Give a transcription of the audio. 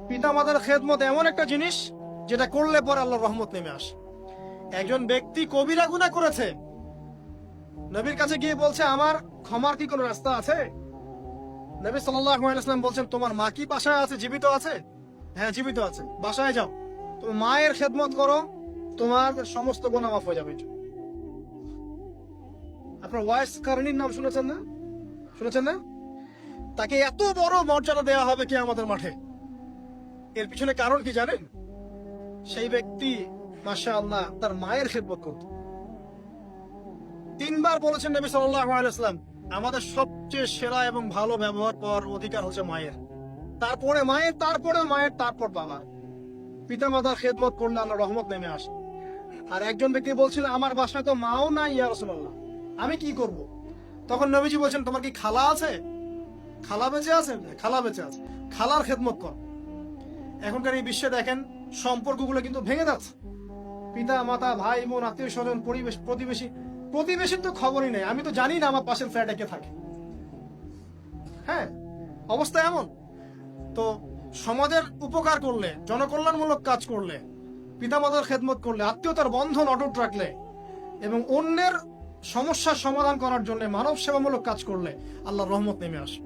পিতামাতার খেদমত এমন একটা জিনিস যেটা করলে পরে আল্লাহর রহমত নেমে আসে। একজন ব্যক্তি কবিরা গুনাহ করেছে, নবীর কাছে গিয়ে বলছে আমার ক্ষমার কি কোনো রাস্তা আছে? নবী সাল্লাল্লাহু আলাইহি ওয়াসাল্লাম বলছেন তোমার মা কি বাসায় আছে, জীবিত আছে? হ্যাঁ জীবিত আছে। বাসায় যাও, তুমি মায়ের খেদমত করো, তোমার সমস্ত গুনাহ মাফ হয়ে যাবে। আপনার ওয়াইস কারণীর নাম শুনেছেন না? শুনেছেন না? তাকে এত বড় মর্যাদা দেওয়া হবে কিয়ামতের মাঠে। এর পিছনে কারণ কি জানেন? সেই ব্যক্তি মাশাআল্লাহ তার মায়ের খেদমত করত। তিনবার বলেছেন নবী সাল্লাল্লাহু আলাইহি ওয়াসাল্লাম আমাদের সবচেয়ে সেরা এবং ভালো ব্যবহার পাওয়ার অধিকার হচ্ছে মায়ের, তারপরে মায়ের, তারপরে মায়ের, তারপর বাবা। পিতামাতার খেদমত করলে আল্লাহর রহমত নেমে আসে। আর একজন ব্যক্তি বলছিল আমার বাসায় তো মাও নাই ইয়া রাসূলুল্লাহ, আমি কি করব? তখন নবীজি বলছেন তোমার কি খালা আছে? খালা বেঁচে আছে? খালা বেঁচে আছে, খালার খেদমত কর। এখনকার এই বিশ্বে দেখেন সম্পর্কগুলো কিন্তু ভেঙে যাচ্ছে। পিতা মাতা, ভাই বোন, আত্মীয় স্বজন, পরিবেশ, প্রতিবেশী, প্রতিবেশীর তো খবরই নেই, আমি তো জানি না আমার পাশের ফ্ল্যাটে কে থাকে। হ্যাঁ, অবস্থা এমন। তো সমাজের উপকার করলে, জনকল্যাণমূলক কাজ করলে, পিতামাতার খেদমত করলে, আত্মীয়তার বন্ধন অটুট রাখলে এবং অন্যের সমস্যার সমাধান করার জন্য মানব সেবামূলক কাজ করলে আল্লাহর রহমত নেমে আসে।